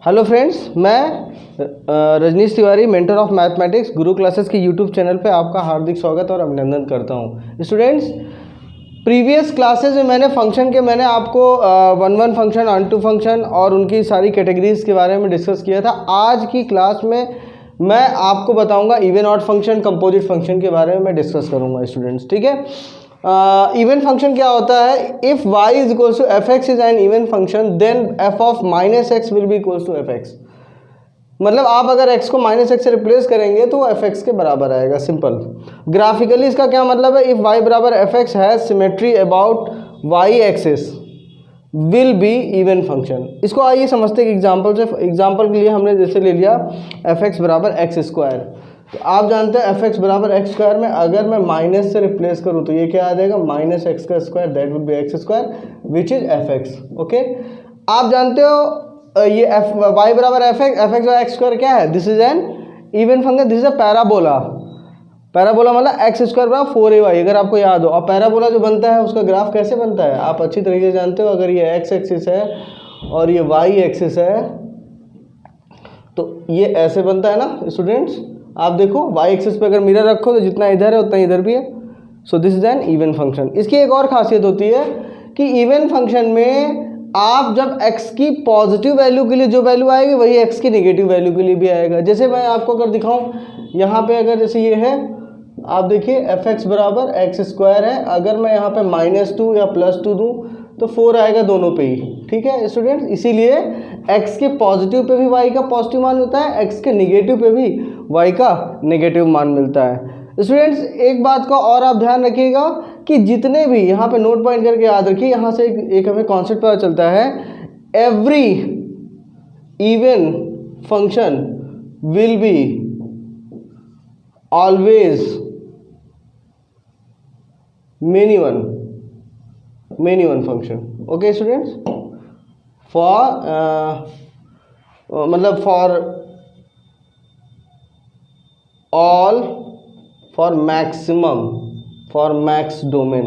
Hello friends, मैं Rajneesh Tiwari, mentor of mathematics, Guru classes के YouTube channel पे आपका हार्दिक स्वागत और अभिनंदन करता हूँ। स्टूडेंट्स, प्रीवियस क्लासेस में मैंने आपको वन फंक्शन, ऑनटू फंक्शन और उनकी सारी कैटेगरीज के बारे में डिस्कस किया था। आज की क्लास में मैं आपको बताऊंगा even odd function, composite function के बारे में मैं डिस्कस करूंगा स्टूडेंट्स, ठीक है। इवन फंक्शन क्या होता है? If y is equals to f x is an even function then f of minus x will be equals to f x. मतलब आप अगर x को माइनस एक्स से रिप्लेस करेंगे तो वो एफ एक्स के बराबर आएगा। सिंपल। ग्राफिकली इसका क्या मतलब है? इफ y बराबर f x has symmetry about y axis will be even function. इसको आइए समझते हैं एग्जाम्पल से। एग्जाम्पल के लिए हमने जैसे ले लिया एफ एक्स बराबर एक्स स्क्वायर। तो आप जानते हैं एफ एक्स बराबर एक्स स्क्वायर में अगर मैं माइनस से रिप्लेस करूँ तो ये क्या आ जाएगा? माइनस एक्स का square, that will be x square which is F x. Okay, आप जानते हो ये एफ वाई बराबर f x by x square क्या है? This is an even function, this is a parabola. Parabola मतलब एक्स स्क्वायर बराबर 4ay, अगर आपको याद हो। और पैराबोला जो बनता है उसका ग्राफ कैसे बनता है आप अच्छी तरीके से जानते हो। अगर ये एक्स एक्सिस है और ये वाई एक्सिस है तो ये ऐसे बनता है ना स्टूडेंट्स। आप देखो वाई एक्सिस पे अगर मिरर रखो तो जितना इधर है उतना इधर भी है। So this is an even function. इसकी एक और खासियत होती है कि इवन फंक्शन में आप जब x की पॉजिटिव वैल्यू के लिए जो वैल्यू आएगी वही x की नेगेटिव वैल्यू के लिए भी आएगा। जैसे मैं आपको अगर दिखाऊं यहाँ पे, अगर जैसे ये है, आप देखिए एफ एक्स बराबर एक्स स्क्वायर है। अगर मैं यहाँ पे -2 या +2 दूँ तो 4 आएगा दोनों पे ही, ठीक है स्टूडेंट्स। इसीलिए x के पॉजिटिव पे भी y का पॉजिटिव मान मिलता है, x के नेगेटिव पे भी y का नेगेटिव मान मिलता है। स्टूडेंट्स, एक बात का और आप ध्यान रखिएगा कि जितने भी यहाँ पे नोट पॉइंट करके याद रखिए, यहाँ से एक हमें कॉन्सेप्ट पता चलता है। Every even function will be always many one function. Okay students, मतलब for all, for maximum, for max domain.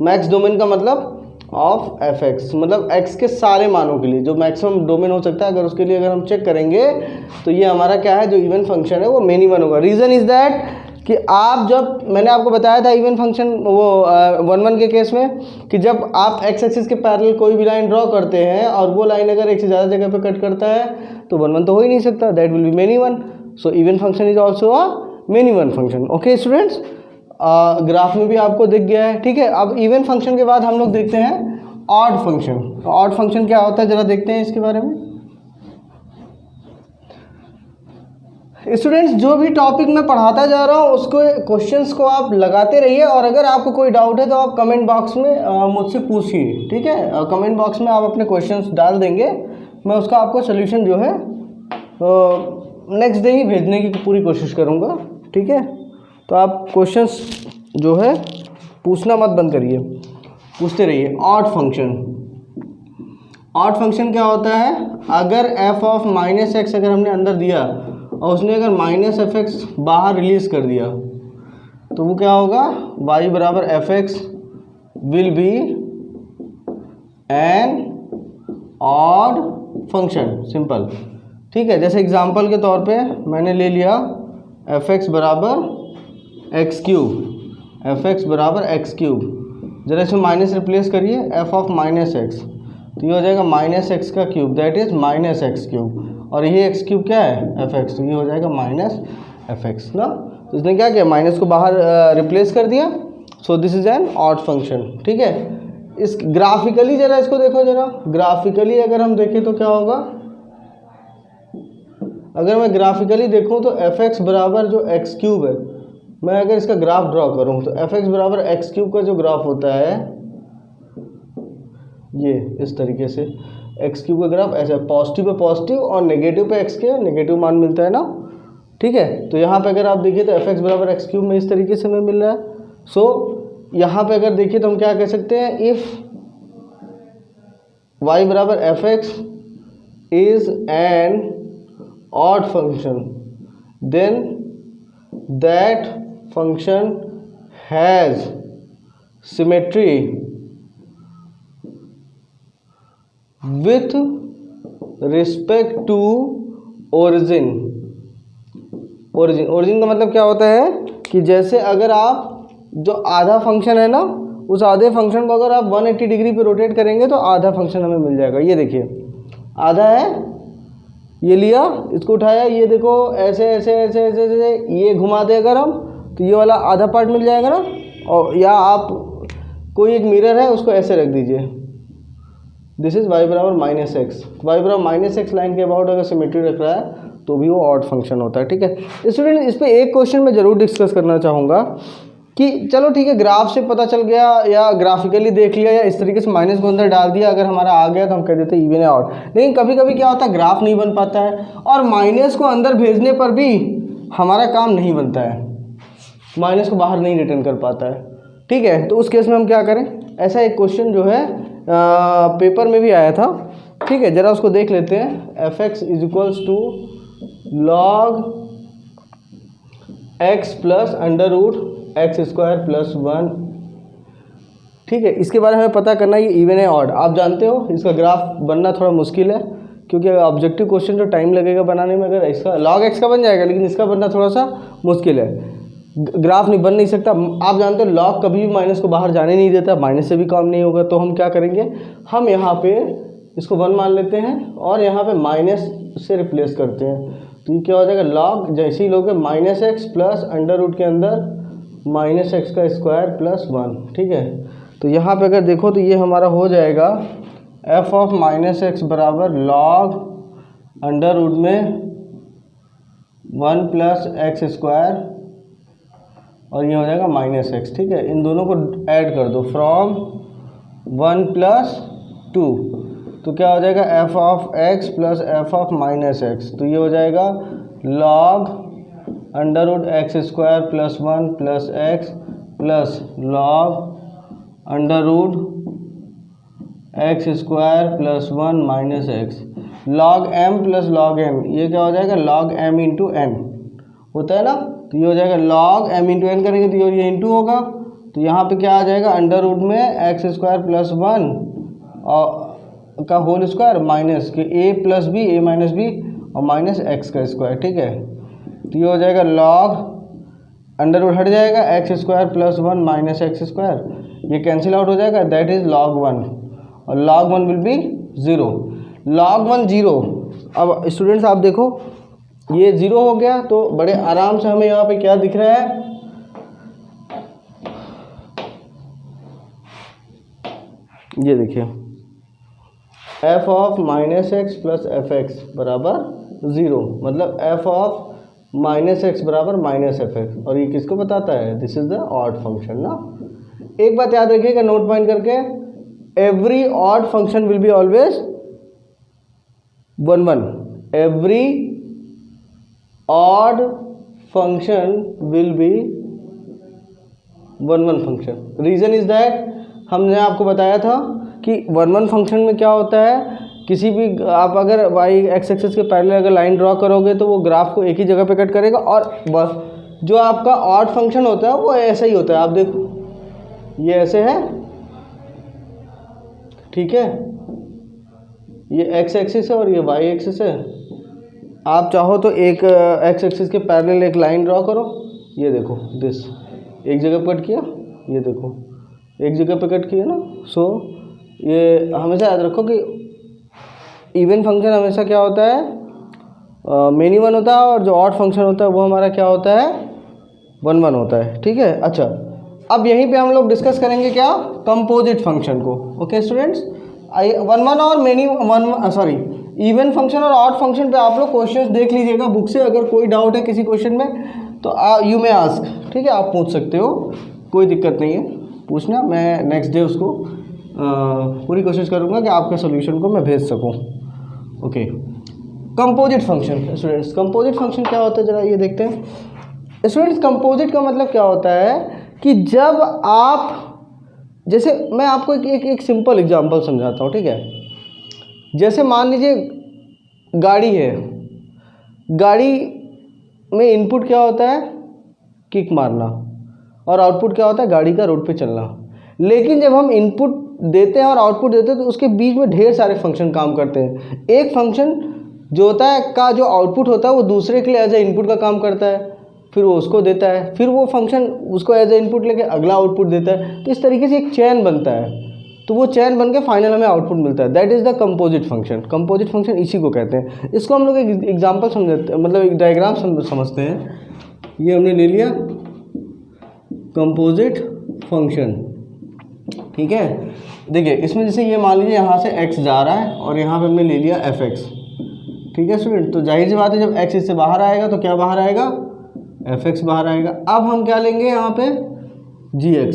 Max domain का मतलब ऑफ एफ एक्स, मतलब एक्स के सारे मानों के लिए जो मैक्सिमम डोमेन हो सकता है, अगर उसके लिए अगर हम चेक करेंगे तो ये हमारा क्या है, जो इवन फंक्शन है वो मेनी वन होगा। रीज़न इज दैट कि आप जब, मैंने आपको बताया था इवन फंक्शन वो वन के केस में, कि जब आप एक्स एक्सिस के पैरेलल कोई भी लाइन ड्रॉ करते हैं और वो लाइन अगर एक से ज़्यादा जगह पे कट करता है तो वन तो हो ही नहीं सकता, that will be many one. So even function is also a many one function. Okay students, graph में भी आपको दिख गया है, ठीक है। अब इवन फंक्शन के बाद हम लोग देखते हैं ऑड फंक्शन। तो ऑड फंक्शन क्या होता है जरा देखते हैं इसके बारे में। स्टूडेंट्स, जो भी टॉपिक मैं पढ़ाता जा रहा हूँ उसको क्वेश्चंस को आप लगाते रहिए, और अगर आपको कोई डाउट है तो आप कमेंट बॉक्स में मुझसे पूछिए, ठीक है। कमेंट बॉक्स में आप अपने क्वेश्चंस डाल देंगे, मैं उसका आपको सोल्यूशन जो है नेक्स्ट डे ही भेजने की पूरी कोशिश करूँगा, ठीक है। तो आप क्वेश्चंस जो है पूछना मत बंद करिए, पूछते रहिए। ऑड फंक्शन, ऑड फंक्शन क्या होता है? अगर एफ ऑफ माइनस एक्स अगर हमने अंदर दिया और उसने अगर माइनस एफ एक्स बाहर रिलीज कर दिया तो वो क्या होगा? y बराबर f x will be an odd function. Simple, ठीक है। जैसे एग्जांपल के तौर पे मैंने ले लिया एफ एक्स बराबर एक्स क्यूब, एफ एक्स बराबर एक्स क्यूब। जरा इसमें माइनस रिप्लेस करिए, एफ ऑफ माइनस एक्स, तो ये हो जाएगा माइनस एक्स का cube, that is minus x cube. और ये एक्स क्यूब क्या है? एफ एक्स, तो ये हो जाएगा माइनस एफ एक्स ना। तो इसने क्या किया? माइनस को बाहर रिप्लेस कर दिया। So this is an odd function, ठीक है। इस ग्राफिकली जरा इसको देखो, जरा ग्राफिकली अगर हम देखें तो क्या होगा? अगर मैं ग्राफिकली देखूं तो एफ एक्स बराबर जो एक्स क्यूब है, मैं अगर इसका ग्राफ ड्रॉ करूं तो एफ एक्स बराबर एक्स क्यूब का जो ग्राफ होता है ये इस तरीके से, एक्स क्यूब का ग्राफ ऐसा, पॉजिटिव पे पॉजिटिव और नेगेटिव पे एक्स के नेगेटिव मान मिलता है ना, ठीक है। तो यहाँ पे अगर आप देखिए तो एफ एक्स बराबर एक्स क्यूब में इस तरीके से हमें मिल रहा है। सो यहाँ पे अगर देखिए तो हम क्या कह सकते हैं? इफ़ वाई बराबर f x is an odd function then that function has symmetry with respect to origin. Origin का मतलब क्या होता है कि जैसे अगर आप जो आधा फंक्शन है ना, उस आधे फंक्शन को अगर आप 180 डिग्री पे रोटेट करेंगे तो आधा फंक्शन हमें मिल जाएगा। ये देखिए आधा है, ये लिया, इसको उठाया, ये देखो ऐसे ऐसे ऐसे ऐसे ऐसे ये घुमा दे अगर हम, तो ये वाला आधा पार्ट मिल जाएगा ना। और या आप कोई एक मिरर है उसको ऐसे रख दीजिए, दिस इज y बराबर माइनस एक्स। y बराबर माइनस एक्स लाइन के अबाउट अगर सिमेट्री रख रहा है तो भी वो ऑड फंक्शन होता है। ठीक है स्टूडेंट, इस पे एक क्वेश्चन मैं जरूर डिस्कस करना चाहूँगा कि चलो ठीक है ग्राफ से पता चल गया या ग्राफिकली देख लिया या इस तरीके से माइनस को अंदर डाल दिया, अगर हमारा आ गया तो हम कह देते हैं इवन है ऑड। लेकिन कभी कभी क्या होता है ग्राफ नहीं बन पाता है और माइनस को अंदर भेजने पर भी हमारा काम नहीं बनता है, माइनस को बाहर नहीं रिटर्न कर पाता है। ठीक है, तो उस केस में हम क्या करें, ऐसा एक क्वेश्चन जो है पेपर में भी आया था। ठीक है, जरा उसको देख लेते हैं। F x is equals to log x plus under root x square plus 1। ठीक है, इसके बारे में हमें पता करना है ये इवन है ऑड। आप जानते हो इसका ग्राफ बनना थोड़ा मुश्किल है क्योंकि ऑब्जेक्टिव क्वेश्चन जो टाइम लगेगा बनाने में, अगर इसका लॉग एक्स का बन जाएगा लेकिन इसका बनना थोड़ा सा मुश्किल है, ग्राफ नहीं बन नहीं सकता। आप जानते हो लॉग कभी भी माइनस को बाहर जाने नहीं देता, माइनस से भी काम नहीं होगा। तो हम क्या करेंगे, हम यहाँ पे इसको 1 मान लेते हैं और यहाँ पे माइनस से रिप्लेस करते हैं। तो ये क्या हो जाएगा, लॉग जैसे ही लोगे minus x plus under root के अंदर माइनस एक्स का स्क्वायर प्लस 1। ठीक है, तो यहाँ पे अगर देखो तो ये हमारा हो जाएगा एफ ऑफ माइनस एक्स बराबर लॉग अंडर रूट में 1 प्लस एक्स स्क्वायर और ये हो जाएगा माइनस एक्स। ठीक है, इन दोनों को ऐड कर दो फ्रॉम 1 प्लस 2, तो क्या हो जाएगा f of x plus f of minus x. तो ये हो जाएगा log under root x square plus 1 plus x plus log under root x square plus 1 minus x. Log m plus log m, ये क्या हो जाएगा लॉग एम इंटू एन होता है ना। तो ये हो जाएगा लॉग एम इंटू एन करेंगे तो ये इंटू होगा, तो यहाँ पे क्या आ जाएगा अंडर रूट में एक्स स्क्वायर प्लस 1 और का होल स्क्वायर माइनस के ए प्लस बी, ए माइनस बी और माइनस एक्स का स्क्वायर। ठीक है, तो ये हो जाएगा लॉग अंडर रूट हट जाएगा x square plus 1 minus x square, ये कैंसिल आउट हो जाएगा, दैट इज log 1 और log 1 विल बी 0। log 1 0। अब स्टूडेंट्स आप देखो ये 0 हो गया तो बड़े आराम से हमें यहाँ पे क्या दिख रहा है, ये देखिए f of minus x plus f x बराबर 0, मतलब f ऑफ माइनस एक्स बराबर माइनस एफ एक्स। और ये किसको बताता है, this is the odd function ना। एक बात याद रखिएगा नोट पॉइंट करके, every odd function will be always 1 1। Every odd function will be 1 1 function. Reason is that हमने आपको बताया था कि 1 1 फंक्शन में क्या होता है, किसी भी आप अगर वाई एक्स एक्सिस के पैरेलल अगर लाइन ड्रॉ करोगे तो वो ग्राफ को एक ही जगह पे कट करेगा, और जो आपका ऑड फंक्शन होता है वो ऐसा ही होता है। आप देखो ये ऐसे है, ठीक है, ये एक्स एक्सिस है और ये वाई एक्सिस है। आप चाहो तो एक एक्स एक्सिस के पैरेलल एक लाइन ड्रॉ करो, ये देखो दिस एक जगह पे कट किया, ये देखो एक जगह पे कट किया ना। सो ये हमेशा याद रखो कि इवन फंक्शन हमेशा क्या होता है, मेनी 1 होता है, और जो ऑड फंक्शन होता है वो हमारा क्या होता है 1 1 होता है। ठीक है, अच्छा अब यहीं पे हम लोग डिस्कस करेंगे क्या, कंपोजिट फंक्शन को। ओके स्टूडेंट्स, 1 1 और मेनी 1 सॉरी इवन फंक्शन और ऑड फंक्शन पे आप लोग क्वेश्चंस देख लीजिएगा बुक से। अगर कोई डाउट है किसी क्वेश्चन में तो यू मे आस्क, ठीक है, आप पूछ सकते हो, कोई दिक्कत नहीं है पूछना। मैं नेक्स्ट डे उसको पूरी कोशिश करूँगा कि आपके सोल्यूशन को मैं भेज सकूँ। Okay, composite function students, composite function क्या होता है जरा ये देखते हैं स्टूडेंट्स। कंपोजिट का मतलब क्या होता है कि जब आप, जैसे मैं आपको एक सिंपल एग्जांपल समझाता हूँ, ठीक है। जैसे मान लीजिए गाड़ी है, गाड़ी में इनपुट क्या होता है किक मारना और आउटपुट क्या होता है गाड़ी का रोड पे चलना। लेकिन जब हम इनपुट देते हैं और आउटपुट देते हैं तो उसके बीच में ढेर सारे फंक्शन काम करते हैं। एक फंक्शन जो होता है का जो आउटपुट होता है वो दूसरे के लिए एज ए इनपुट का काम करता है, फिर वो उसको देता है, फिर वो फंक्शन उसको एज ए इनपुट लेके अगला आउटपुट देता है। तो इस तरीके से एक चेन बनता है, तो वो चेन बन के फाइनल हमें आउटपुट मिलता है। That is the composite function. Composite function इसी को कहते हैं। इसको हम लोग एक एग्जाम्पल समझते हैं, मतलब एक डायग्राम समझते हैं। ये हमने ले लिया कंपोजिट फंक्शन, ठीक है। देखिए इसमें जैसे ये मान लीजिए यहाँ से x जा रहा है और यहाँ पे हमने ले लिया fx, ठीक है स्टूडेंट। तो जाहिर सी बात है जब x इससे बाहर आएगा तो क्या बाहर आएगा, fx बाहर आएगा। अब हम क्या लेंगे यहाँ पे gx,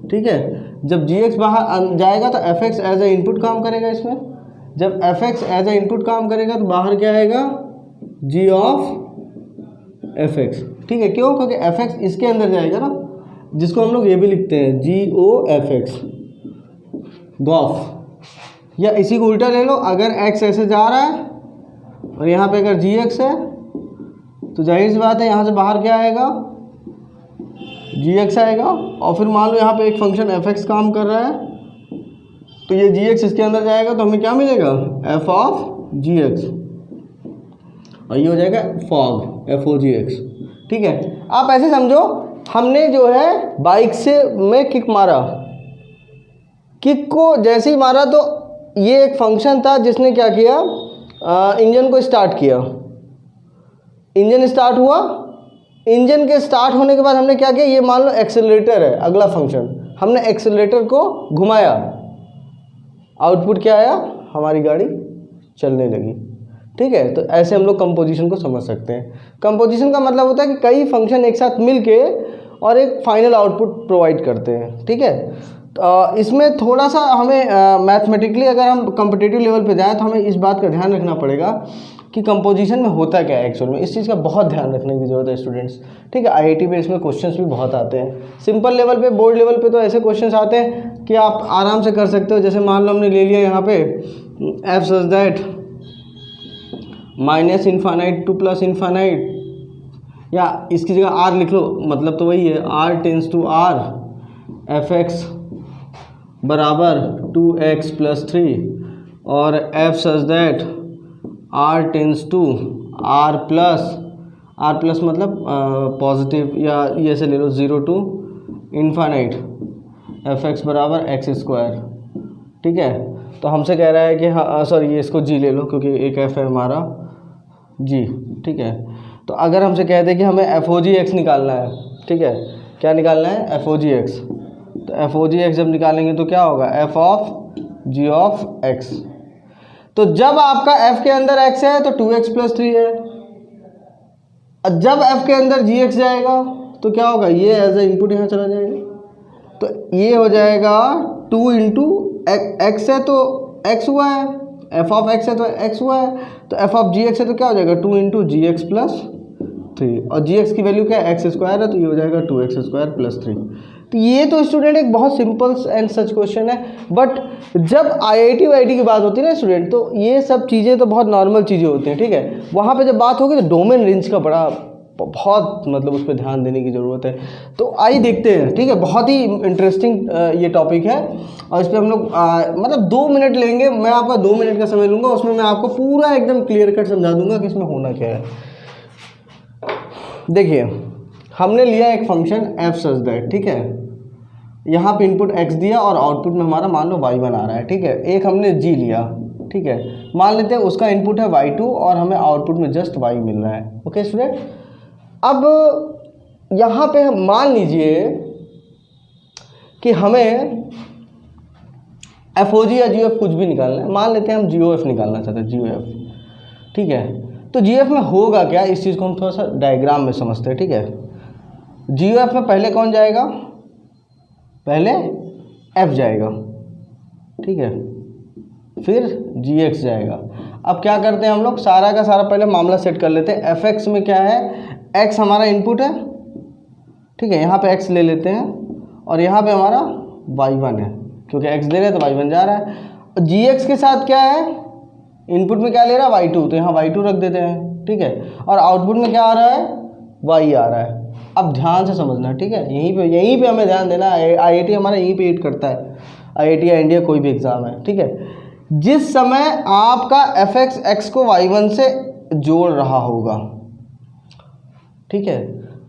ठीक है। जब gx बाहर जाएगा तो fx एज ए इनपुट काम करेगा इसमें। जब fx एज ए इनपुट काम करेगा तो बाहर क्या आएगा, g ऑफ fx, ठीक है। क्यों, क्योंकि fx इसके अंदर जाएगा ना, जिसको हम लोग ये भी लिखते हैं GOFX, गॉफ। या इसी को उल्टा ले लो, अगर x ऐसे जा रहा है और यहाँ पे अगर gx है तो जाहिर सी बात है यहाँ से बाहर क्या आएगा, gx आएगा। और फिर मान लो यहाँ पे एक फंक्शन fx काम कर रहा है तो ये gx इसके अंदर जाएगा तो हमें क्या मिलेगा, f ऑफ gx, और ये हो जाएगा fog, FOGX, ठीक है। आप ऐसे समझो हमने जो है बाइक से में किक मारा, किक को जैसे ही मारा तो ये एक फंक्शन था जिसने क्या किया, इंजन को स्टार्ट किया। इंजन स्टार्ट हुआ, इंजन के स्टार्ट होने के बाद हमने क्या किया, ये मान लो एक्सेलरेटर है अगला फंक्शन, हमने एक्सेलरेटर को घुमाया, आउटपुट क्या आया, हमारी गाड़ी चलने लगी, ठीक है। तो ऐसे हम लोग कंपोजिशन को समझ सकते हैं। कंपोजिशन का मतलब होता है कि कई फंक्शन एक साथ मिलके और एक फाइनल आउटपुट प्रोवाइड करते हैं, ठीक है। तो इसमें थोड़ा सा हमें मैथमेटिकली अगर हम कॉम्पिटिटिव लेवल पे जाएं तो हमें इस बात का ध्यान रखना पड़ेगा कि कंपोजिशन में होता क्या है एक्चुअल में। इस चीज़ का बहुत ध्यान रखने की ज़रूरत है स्टूडेंट्स, ठीक है। IIT में इसमें क्वेश्चंस भी बहुत आते हैं। सिंपल लेवल पे, बोर्ड लेवल पे तो ऐसे क्वेश्चंस आते हैं कि आप आराम से कर सकते हो। जैसे मान लो हमने ले लिया यहाँ पे f such that minus infinite two plus infinite, या इसकी जगह r लिख लो, मतलब तो वही है, r tends to r fx बराबर 2x प्लस 3, और f such that r tends to r plus मतलब पॉजिटिव, या ये से ले लो 0 टू इन्फानाइट fx बराबर x स्क्वायर, ठीक है। तो हमसे कह रहा है कि हाँ सॉरी ये इसको g ले लो क्योंकि एक f है हमारा g, ठीक है। तो अगर हमसे कह दे कि हमें FOGX निकालना है, ठीक है, क्या निकालना है, FOGX, तो FOGX जब निकालेंगे तो क्या होगा, f of g of x। तो जब आपका f के अंदर x है तो 2x प्लस 3 है, और जब f के अंदर gx जाएगा तो क्या होगा, ये एज ए इनपुट यहाँ चला जाएगा, तो ये हो जाएगा 2 इंटू x है तो x हुआ है, f ऑफ x है तो x हुआ है, तो f ऑफ gx है तो क्या हो जाएगा 2 इंटू gx प्लस 3, और gx की वैल्यू क्या है, x स्क्वायर है, तो ये हो जाएगा 2x स्क्वायर प्लस 3। तो ये तो स्टूडेंट एक बहुत सिंपल एंड सच क्वेश्चन है, बट जब IIT वाईटी की बात होती है ना स्टूडेंट, तो ये सब चीज़ें तो बहुत नॉर्मल चीज़ें होती हैं, ठीक है। वहाँ पे जब बात होगी तो डोमेन रेंज का बहुत मतलब उस पर ध्यान देने की ज़रूरत है। तो आइए देखते हैं, ठीक है। बहुत ही इंटरेस्टिंग ये टॉपिक है, और इस पर हम लोग मतलब 2 मिनट लेंगे, मैं आपका 2 मिनट का समय लूँगा, उसमें मैं आपको पूरा एकदम क्लियर कट समझा दूंगा कि इसमें होना क्या है। देखिए हमने लिया एक फंक्शन f सच दैट, ठीक है, यहाँ पे इनपुट x दिया और आउटपुट में हमारा मान लो y1 आ रहा है, ठीक है। एक हमने g लिया, ठीक है, मान लेते हैं उसका इनपुट है y2 और हमें आउटपुट में जस्ट y मिल रहा है, ओके स्टूडेंट। अब यहाँ पे हम मान लीजिए कि हमें FOG या GOF कुछ भी निकालना है, मान लेते हैं हम GOF निकालना चाहते हैं, GOF, ठीक है। तो GOF में होगा क्या, इस चीज़ को हम थोड़ा सा डायग्राम में समझते हैं, ठीक है। GOF में पहले कौन जाएगा, पहले F जाएगा, ठीक है, फिर GX जाएगा। अब क्या करते हैं हम लोग, सारा का सारा पहले मामला सेट कर लेते हैं। FX में क्या है, X हमारा इनपुट है, ठीक है, यहाँ पे X ले लेते हैं, और यहाँ पे हमारा Y1 है, क्योंकि X ले रहे हैं तो Y1 जा रहा है। और GX के साथ क्या है, इनपुट में क्या ले रहा है, Y2, तो यहाँ Y2 रख देते हैं, ठीक है, और आउटपुट में क्या आ रहा है, Y आ रहा है। अब ध्यान से समझना, ठीक है, यहीं पे हमें ध्यान देना है, IIT हमारा यहीं पे हिट करता है। IIT या इंडिया कोई भी एग्ज़ाम है, ठीक है, जिस समय आपका fx x को y1 से जोड़ रहा होगा, ठीक है।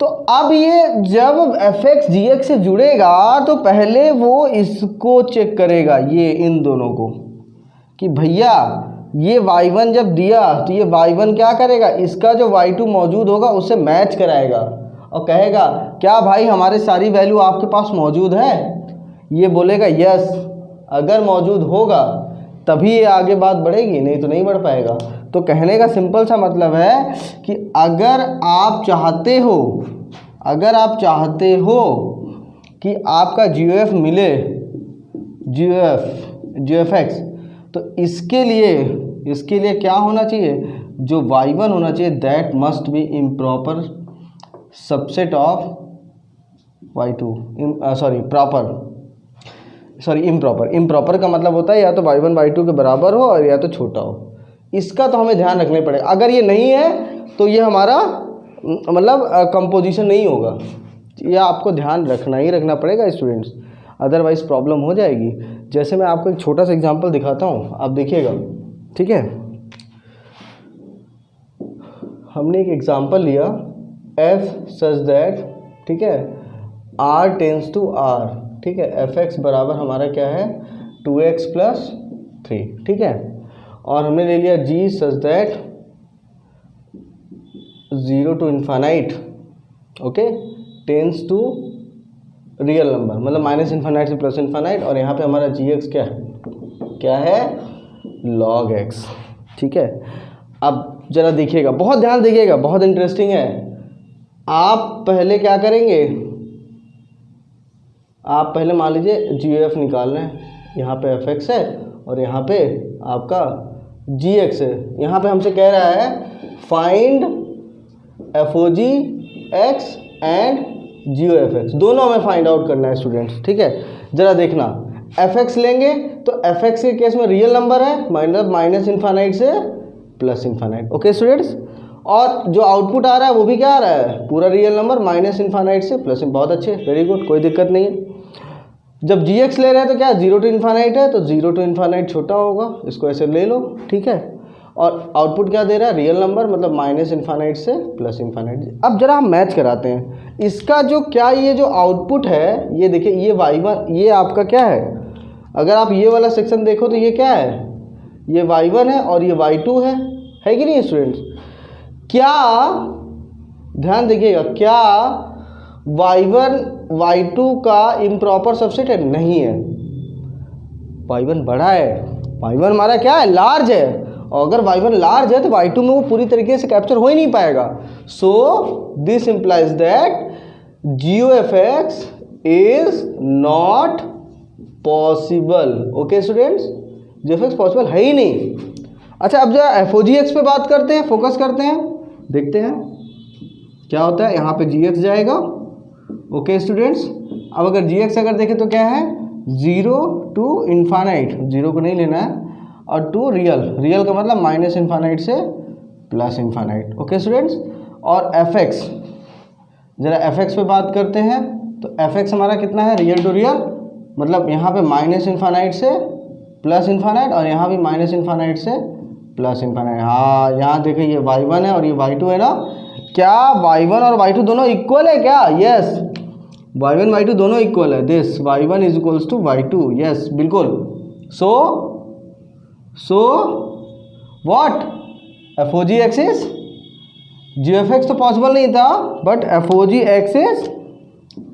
तो अब ये जब fx gx से जुड़ेगा तो पहले वो इसको चेक करेगा, ये इन दोनों को, कि भैया ये y1 जब दिया तो ये y1 क्या करेगा, इसका जो y2 मौजूद होगा उससे मैच कराएगा और कहेगा क्या भाई हमारे सारी वैल्यू आपके पास मौजूद है, ये बोलेगा यस, अगर मौजूद होगा तभी ये आगे बात बढ़ेगी, नहीं तो नहीं बढ़ पाएगा। तो कहने का सिंपल सा मतलब है कि अगर आप चाहते हो कि आपका GOF मिले, GOFX, तो इसके लिए क्या होना चाहिए, जो y1 होना चाहिए that must be improper subset of y2, improper का मतलब होता है या तो y1 y2 के बराबर हो और या तो छोटा हो। इसका तो हमें ध्यान रखने पड़ेगा, अगर ये नहीं है तो ये हमारा मतलब कंपोजिशन नहीं होगा, यह आपको ध्यान रखना पड़ेगा स्टूडेंट्स, अदरवाइज प्रॉब्लम हो जाएगी। जैसे मैं आपको एक छोटा सा एग्जांपल दिखाता हूँ, आप देखिएगा, ठीक है। हमने एक एग्जांपल लिया f सच दैट, ठीक है, r टेंस टू r, ठीक है, fx बराबर हमारा क्या है 2x + 3, ठीक है, और हमने ले लिया g such that 0 to infinite, okay, tends to real number, मतलब -∞ से +∞, और यहाँ पे हमारा gx क्या है log x, ठीक है। अब जरा देखिएगा, बहुत ध्यान देखिएगा, बहुत इंटरेस्टिंग है। आप पहले क्या करेंगे, आप पहले मान लीजिए GOF निकाल रहे हैं, यहाँ पे fx है और यहाँ पे आपका gx है, यहाँ पे हमसे कह रहा है find FOG x and GOFX, दोनों हमें फाइंड आउट करना है स्टूडेंट्स, ठीक है। ज़रा देखना, fx लेंगे तो fx के केस में रियल नंबर है, मतलब -∞ से +∞, ओके स्टूडेंट्स, और जो आउटपुट आ रहा है वो भी क्या आ रहा है, पूरा रियल नंबर -∞ से +, बहुत अच्छे, वेरी गुड, कोई दिक्कत नहीं है। जब gx ले रहे हैं तो क्या 0 to ∞ है, तो 0 to ∞ छोटा होगा, इसको ऐसे ले लो, ठीक है, और आउटपुट क्या दे रहा है, रियल नंबर, मतलब -∞ से +∞। अब जरा हम मैच कराते हैं इसका, जो क्या ये जो आउटपुट है, ये देखिए, ये y1, ये आपका क्या है, अगर आप ये वाला सेक्शन देखो तो ये क्या है, ये y1 है और ये y2 है कि नहीं स्टूडेंट्स। क्या ध्यान देखिएगा, क्या y1 y2 का इम्प्रॉपर सबसेट है, नहीं है, y1 बड़ा है, y1 हमारा क्या है, लार्ज है, और अगर y1 लार्ज है तो y2 में वो पूरी तरीके से कैप्चर हो ही नहीं पाएगा। So this implies that GOFX is not possible, okay students, GOFX possible है ही नहीं। अच्छा, अब जरा FOGX पे बात करते हैं, फोकस करते हैं, देखते हैं क्या होता है। यहाँ पे GX जाएगा, ओके स्टूडेंट्स। अब अगर GX अगर देखें तो क्या है 0 to ∞, 0 को नहीं लेना है, और टू रियल का मतलब -∞ से +∞, ओके स्टूडेंट्स। और fx, ज़रा fx पे बात करते हैं, तो fx हमारा कितना है, रियल टू रियल, मतलब यहाँ पे -∞ से +∞, और यहाँ भी -∞ से +∞। हाँ, यहाँ देखिए ये y1 है और ये y2 है ना, क्या y1 और y2 दोनों इक्वल है क्या, यस, y1 y2 दोनों इक्वल है, this y1 is equals to y2, yes बिल्कुल। So what, FOGX is, GOFX तो पॉसिबल नहीं था, but FOGX is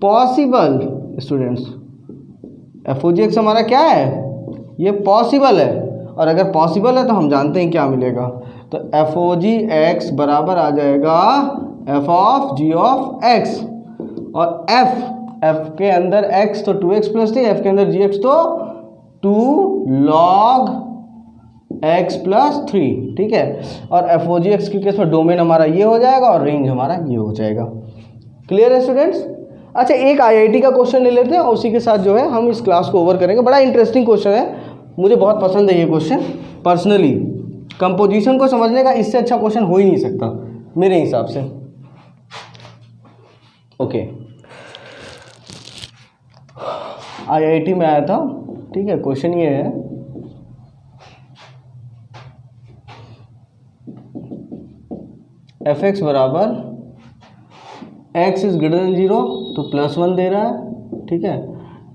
possible students. FOGX हमारा क्या है, ये पॉसिबल है, और अगर पॉसिबल है तो हम जानते हैं क्या मिलेगा, तो FOGX बराबर आ जाएगा f of g of x, और f के अंदर x तो 2x + 3, f के अंदर gx तो 2 log x + 3, ठीक है। और FOGX के केस में डोमेन हमारा ये हो जाएगा और रेंज हमारा ये हो जाएगा। क्लियर है स्टूडेंट्स। अच्छा, एक IIT का क्वेश्चन ले लेते हैं और उसी के साथ जो है हम इस क्लास को ओवर करेंगे। बड़ा इंटरेस्टिंग क्वेश्चन है, मुझे बहुत पसंद है ये क्वेश्चन पर्सनली। कंपोजिशन को समझने का इससे अच्छा क्वेश्चन हो ही नहीं सकता मेरे हिसाब से। ओके, IIT में आया था ठीक है, क्वेश्चन ये है एफ एक्स बराबर एक्स इज ग्रेटर देन 0 तो +1 दे रहा है, ठीक है,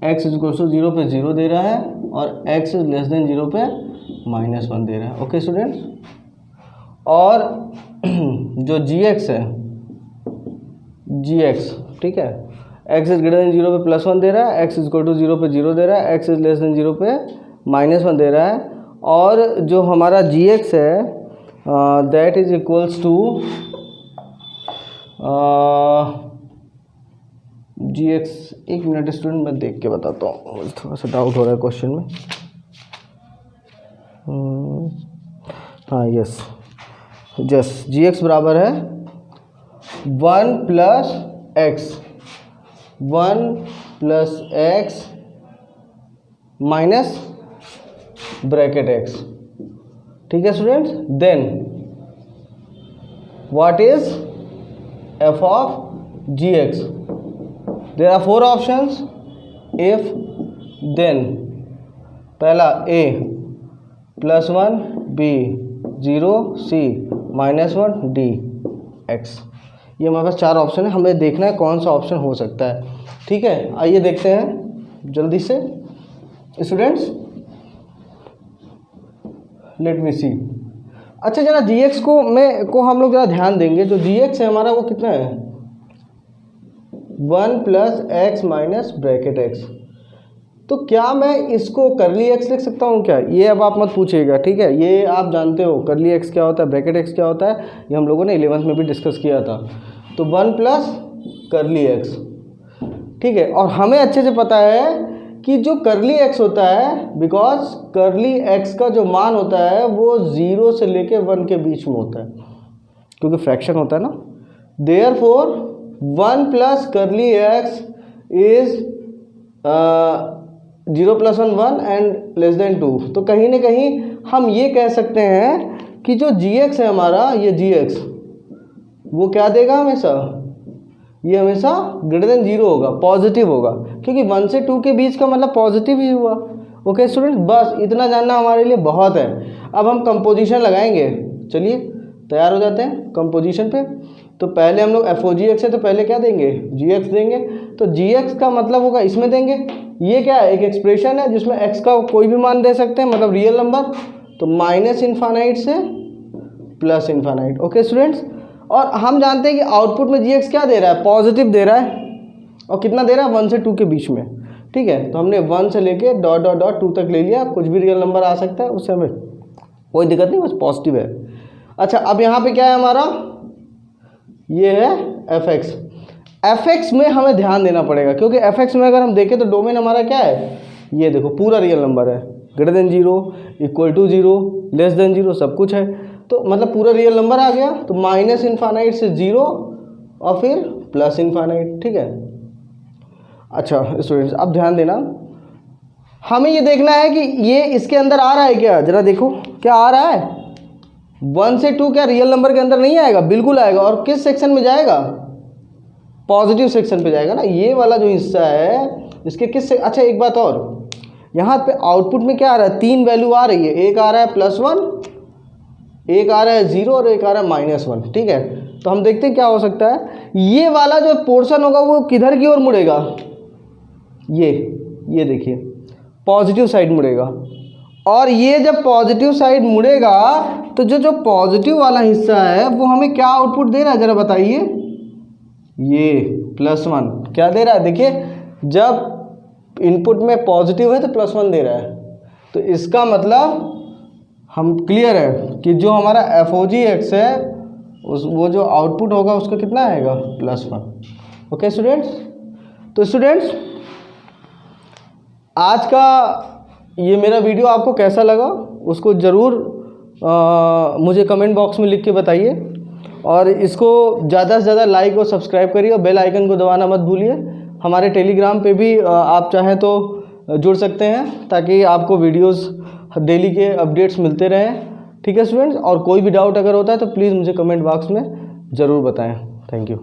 एक्स इज इक्वल टू 0 पे 0 दे रहा है और एक्स इज लेस देन 0 पे -1 दे रहा है। ओके स्टूडेंट्स, और जो जी एक्स है, जी एक्स, ठीक है, एक्स इज ग्रेटर देन 0 पे +1 दे रहा है, एक्स इज इक्वल टू 0 पे 0 दे रहा है, एक्स इज लेस देन 0 पे -1 दे रहा है, और जो हमारा जी एक्स है that is equals to g x, 1 minute student मैं देख के बताता हूँ, मुझे थोड़ा सा डाउट हो रहा है क्वेश्चन में। हाँ यस, जस जी एक्स बराबर है 1 plus x minus bracket x, ठीक है students. Then what is f of g x, there are 4 options, if then, पहला A +1, B 0, C -1, D x. ये हमारे पास 4 ऑप्शन है, हमें देखना है कौन सा ऑप्शन हो सकता है, ठीक है। आइए देखते हैं जल्दी से स्टूडेंट्स, लेट मी सी। अच्छा जरा जी एक्स को हम लोग जरा ध्यान देंगे, जो जी एक्स है हमारा वो कितना है 1 plus x minus bracket x, तो क्या मैं इसको करली एक्स लिख सकता हूँ क्या? ये अब आप मत पूछिएगा, ठीक है, ये आप जानते हो करली एक्स क्या होता है, ब्रैकेट एक्स क्या होता है, ये हम लोगों ने 11th में भी डिस्कस किया था। तो 1 प्लस करली एक्स, ठीक है, और हमें अच्छे से पता है कि जो करली एक्स होता है, बिकॉज करली एक्स का जो मान होता है वो 0 से लेके 1 के बीच में होता है, क्योंकि फ्रैक्शन होता है ना। देयरफॉर 1 प्लस करली x is 0 + 1 1 and less than 2। तो कहीं ना कहीं हम ये कह सकते हैं कि जो जी एक्स है हमारा, ये जी एक्स वो क्या देगा हमेशा, ये हमेशा ग्रेटर देन 0 होगा, पॉजिटिव होगा, क्योंकि 1 से 2 के बीच का मतलब पॉजिटिव ही हुआ। ओके स्टूडेंट, बस इतना जानना हमारे लिए बहुत है। अब हम कंपोजिशन लगाएंगे, चलिए तैयार हो जाते हैं कंपोजिशन पे। तो पहले हम लोग एफ ओ जी एक्स है तो पहले क्या देंगे, जी एक्स देंगे। तो जी एक्स का मतलब होगा इसमें देंगे, ये क्या है एक एक्सप्रेशन है जिसमें एक्स का कोई भी मान दे सकते हैं, मतलब रियल नंबर, तो -∞ से +∞। ओके स्टूडेंट्स, और हम जानते हैं कि आउटपुट में जी एक्स क्या दे रहा है, पॉजिटिव दे रहा है, और कितना दे रहा है 1 से 2 के बीच में, ठीक है। तो हमने 1 से लेके ... 2 तक ले लिया, कुछ भी रियल नंबर आ सकता है, उससे हमें कोई दिक्कत नहीं, बस पॉजिटिव है। अच्छा अब यहाँ पे क्या है हमारा, ये है एफ एक्स। एफ एक्स में हमें ध्यान देना पड़ेगा, क्योंकि एफ एक्स में अगर हम देखें तो डोमेन हमारा क्या है, ये देखो पूरा रियल नंबर है, greater than 0, equal to 0, less than 0, सब कुछ है, तो मतलब पूरा रियल नंबर आ गया। तो -∞ से 0 और फिर +∞, ठीक है। अच्छा स्टूडेंट्स अब ध्यान देना, हमें ये देखना है कि ये इसके अंदर आ रहा है क्या, जरा देखो क्या आ रहा है, 1 से 2 क्या रियल नंबर के अंदर नहीं आएगा, बिल्कुल आएगा, और किस सेक्शन में जाएगा, पॉजिटिव सेक्शन पे जाएगा ना। ये वाला जो हिस्सा है इसके किस से, अच्छा एक बात और, यहाँ पे आउटपुट में क्या आ रहा है, 3 वैल्यू आ रही है, एक आ रहा है +1, एक आ रहा है 0 और एक आ रहा है -1, ठीक है। तो हम देखते हैं क्या हो सकता है, ये वाला जो पोर्शन होगा वो किधर की ओर मुड़ेगा, ये देखिए पॉजिटिव साइड मुड़ेगा, और ये जब पॉजिटिव साइड मुड़ेगा तो जो पॉजिटिव वाला हिस्सा है वो हमें क्या आउटपुट दे रहा है, जरा बताइए, ये +1 क्या दे रहा है, देखिए जब इनपुट में पॉजिटिव है तो +1 दे रहा है, तो इसका मतलब हम क्लियर है कि जो हमारा एफ ओ जी एक्स है वो जो आउटपुट होगा उसका कितना आएगा, +1। ओके स्टूडेंट्स, तो स्टूडेंट्स आज का ये मेरा वीडियो आपको कैसा लगा उसको ज़रूर मुझे कमेंट बॉक्स में लिख के बताइए, और इसको ज़्यादा से ज़्यादा लाइक और सब्सक्राइब करिए, और बेल आइकन को दबाना मत भूलिए। हमारे टेलीग्राम पे भी आप चाहें तो जुड़ सकते हैं, ताकि आपको वीडियोस डेली के अपडेट्स मिलते रहें, ठीक है स्टूडेंट्स। और कोई भी डाउट अगर होता है तो प्लीज़ मुझे कमेंट बॉक्स में ज़रूर बताएं। Thank you.